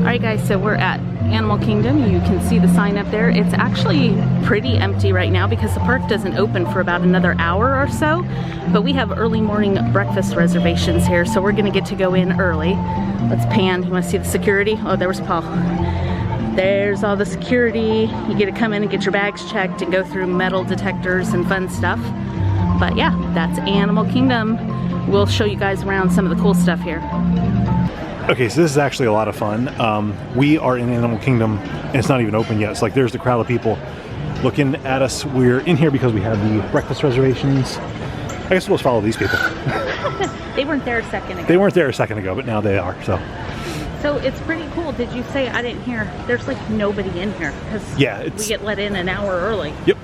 Alright guys, so we're at Animal Kingdom. You can see the sign up there. It's actually pretty empty right now because the park doesn't open for about another hour or so. But we have early morning breakfast reservations here, so we're gonna get to go in early. Let's pan. You wanna see the security? Oh, there was Paul. There's all the security. You get to come in and get your bags checked and go through metal detectors and fun stuff. But yeah, that's Animal Kingdom. We'll show you guys around some of the cool stuff here. Okay, so this is actually a lot of fun. We are in Animal Kingdom and it's not even open yet. It's like there's the crowd of people looking at us. We're in here because we have the breakfast reservations. I guess we'll just follow these people. They weren't there a second ago. They weren't there a second ago, but now they are. So it's pretty cool. Did you say, I didn't hear, there's like nobody in here because yeah, we get let in an hour early. Yep.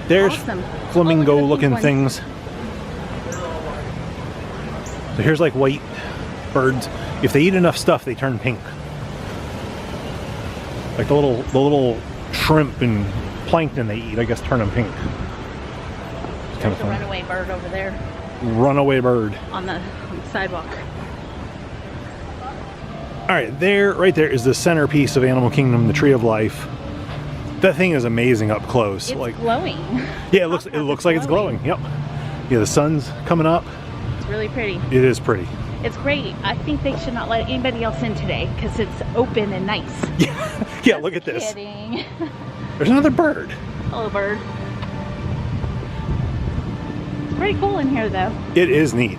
There's awesome. flamingo looking things. So here's like white birds. If they eat enough stuff, they turn pink. Like the little shrimp and plankton they eat, I guess, turn them pink. It's kind of fun. There's a runaway bird over there. Runaway bird. On the sidewalk. All right, right there is the centerpiece of Animal Kingdom, the Tree of Life. That thing is amazing up close. It's like glowing. Yeah, it looks like it's glowing. Yep. Yeah, the sun's coming up. It's really pretty. It is pretty. It's great. I think they should not let anybody else in today because it's open and nice. Yeah, look at this. Kidding. There's another bird. Hello, bird. It's pretty cool in here, though. It is neat.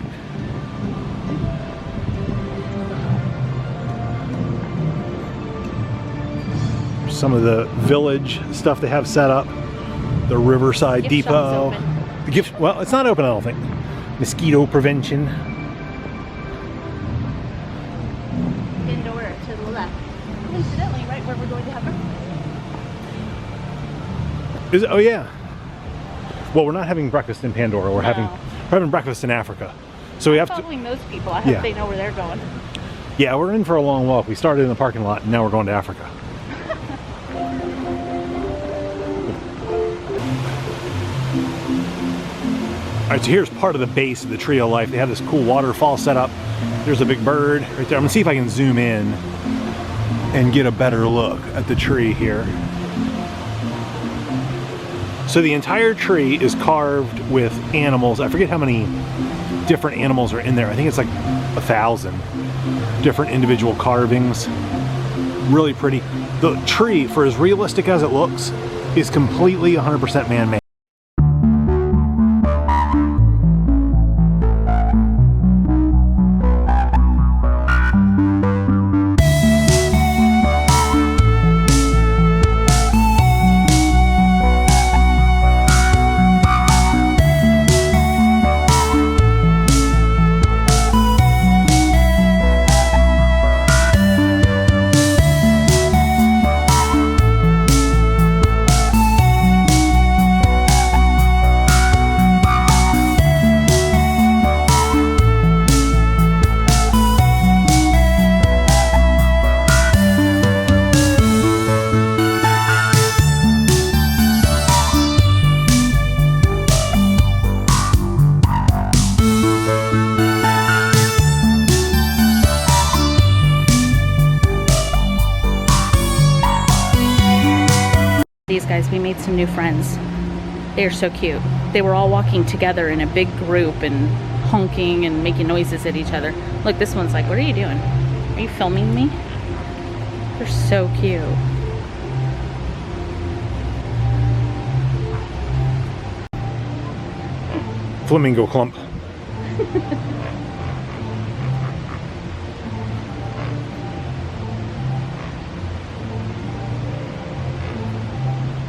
Some of the village stuff they have set up. The Riverside Gift Depot. shop's open. The gift, well, it's not open, I don't think. Mosquito prevention. Pandora to the left. Incidentally, right where we're going to have breakfast. Is it? Oh yeah. Well, we're not having breakfast in Pandora. We're having breakfast in Africa. So we have to. Following those people. I hope they know where they're going. Yeah, we're in for a long walk. We started in the parking lot, and now we're going to Africa. All right, so here's part of the base of the Tree of Life. They have this cool waterfall set up. There's a big bird right there. I'm gonna see if I can zoom in and get a better look at the tree here. So the entire tree is carved with animals. I forget how many different animals are in there. I think it's like 1,000 different individual carvings. Really pretty. The tree, for as realistic as it looks, is completely 100% man-made. These guys, we made some new friends. They are so cute. They were all walking together in a big group and honking and making noises at each other. Look, this one's like, what are you doing? Are you filming me? They're so cute. Flamingo clump.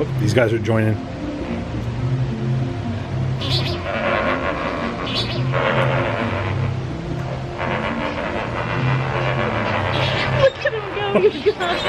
Oh, these guys are joining. Look at him go, you guys.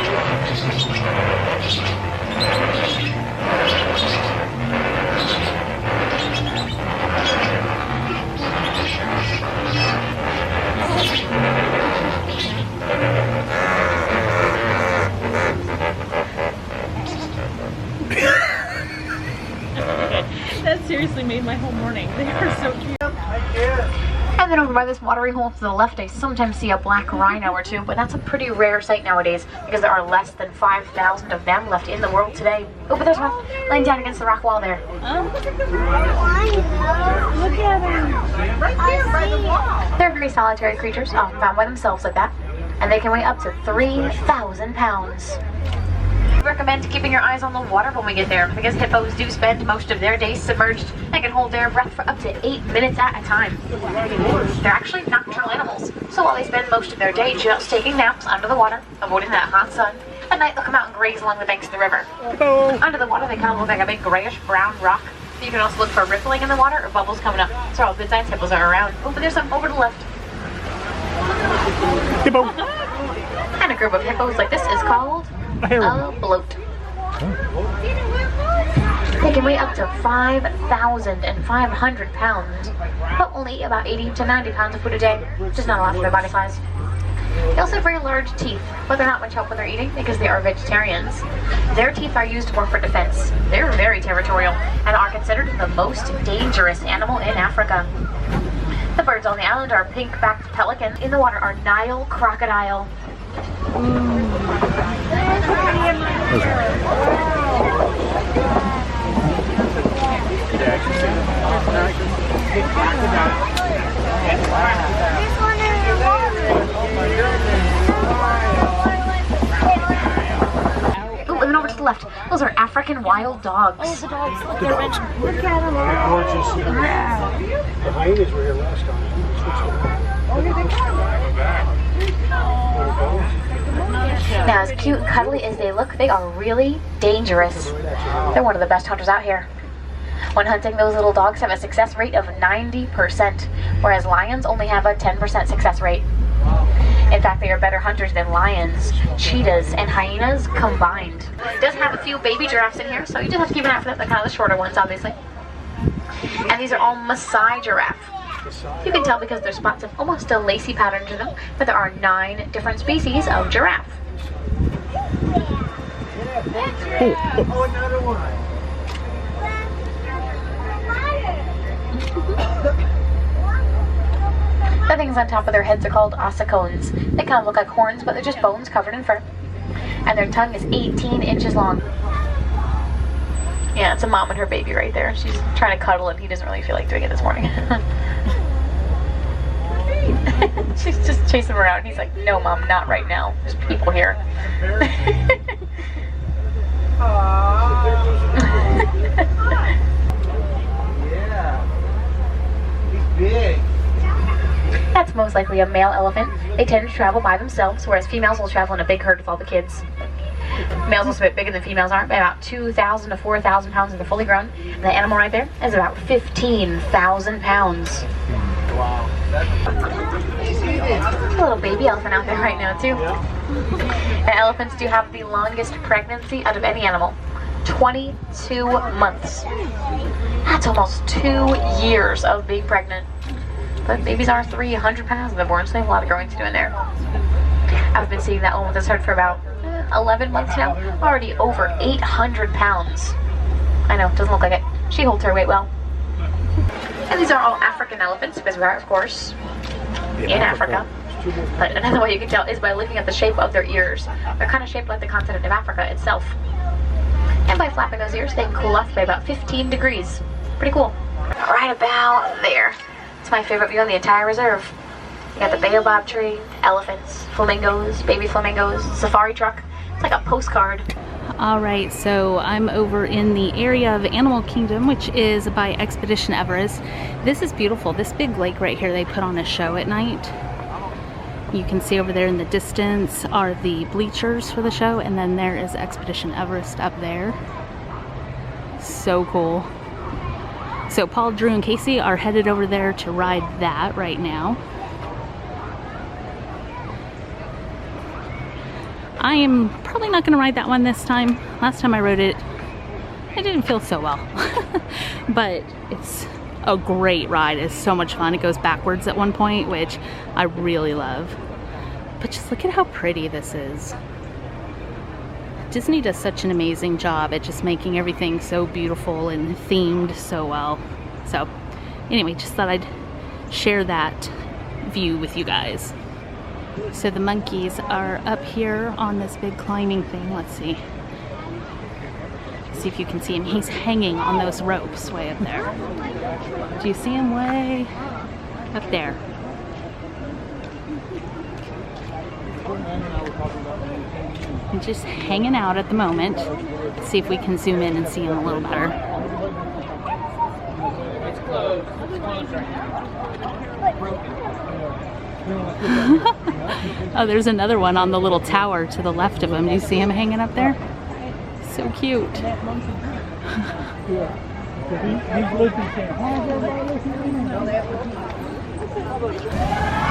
That seriously made my whole morning. They are so cute. And then over by this watering hole to the left, I sometimes see a black rhino or two, but that's a pretty rare sight nowadays because there are less than 5,000 of them left in the world today. Oh, but there's one laying down against the rock wall there. Oh. Look at him. Right there by the wall. They're very solitary creatures, found by themselves like that, and they can weigh up to 3,000 pounds. We recommend keeping your eyes on the water when we get there because hippos do spend most of their days submerged and can hold their breath for up to 8 minutes at a time. They're actually nocturnal animals, so while they spend most of their day just taking naps under the water, avoiding that hot sun, at night they'll come out and graze along the banks of the river. Under the water they kind of look like a big grayish brown rock. You can also look for rippling in the water or bubbles coming up. So all good signs hippos are around. Oh, but there's some over to the left. Hippo. And a group of hippos like this is called a bloat. They can weigh up to 5,500 pounds, but only eat about 80 to 90 pounds of food a day, which is not a lot for their body size. They also have very large teeth, but they're not much help when they're eating because they are vegetarians. Their teeth are used more for defense. They're very territorial and are considered the most dangerous animal in Africa. The birds on the island are pink-backed pelicans. In the water are Nile crocodile. Oh, and then over to the left, those are African wild dogs. Oh, the dogs. Look, The dogs. Look at them. The hyenas were here last time. Now, as cute and cuddly as they look, they are really dangerous. They're one of the best hunters out here. When hunting, those little dogs have a success rate of 90%, whereas lions only have a 10% success rate. In fact, they are better hunters than lions, cheetahs, and hyenas combined. It does have a few baby giraffes in here, so you just have to keep an eye for them. They're kind of the shorter ones, obviously. And these are all Maasai giraffe. You can tell because there's spots of almost a lacy pattern to them, but there are 9 different species of giraffe. Oh, another one. The things on top of their heads are called ossicones. They kind of look like horns, but they're just bones covered in fur. And their tongue is 18 inches long. Yeah, it's a mom and her baby right there. She's trying to cuddle and he doesn't really feel like doing it this morning. She's just chasing him around. He's like, no, Mom, not right now. There's people here. Yeah. He's big. That's most likely a male elephant. They tend to travel by themselves, whereas females will travel in a big herd with all the kids. Males are also a bit bigger than females are, by about 2,000 to 4,000 pounds if they're fully grown. And the animal right there is about 15,000 pounds. Wow. There's a little baby elephant out there right now too. And elephants do have the longest pregnancy out of any animal. 22 months. That's almost 2 years of being pregnant. But babies are 300 pounds when they're born, so they have a lot of growing to do in there. I've been seeing that one with this herd for about 11 months now. Already over 800 pounds. I know, doesn't look like it. She holds her weight well. And these are all African elephants, because we are, of course, in Africa. But another way you can tell is by looking at the shape of their ears. They're kind of shaped like the continent of Africa itself. And by flapping those ears, they can cool off by about 15 degrees. Pretty cool. Right about there. It's my favorite view on the entire reserve. You got the baobab tree, elephants, flamingos, baby flamingos, safari truck. It's like a postcard. Alright, so I'm over in the area of Animal Kingdom, which is by Expedition Everest. This is beautiful. This big lake right here, they put on a show at night. You can see over there in the distance are the bleachers for the show, and then there is Expedition Everest up there. So cool. So Paul, Drew, and Casey are headed over there to ride that right now. I am probably not going to ride that one this time. Last time I rode it, I didn't feel so well. But it's a great ride. It's so much fun. It goes backwards at one point, which I really love. But just look at how pretty this is. Disney does such an amazing job at just making everything so beautiful and themed so well. So anyway, just thought I'd share that view with you guys. So the monkeys are up here on this big climbing thing. Let's see. See if you can see him. He's hanging on those ropes way up there. Do you see him way up there? And just hanging out at the moment. Let's see if we can zoom in and see him a little better. Oh, there's another one on the little tower to the left of him. Do you see him hanging up there? So cute. He's looking.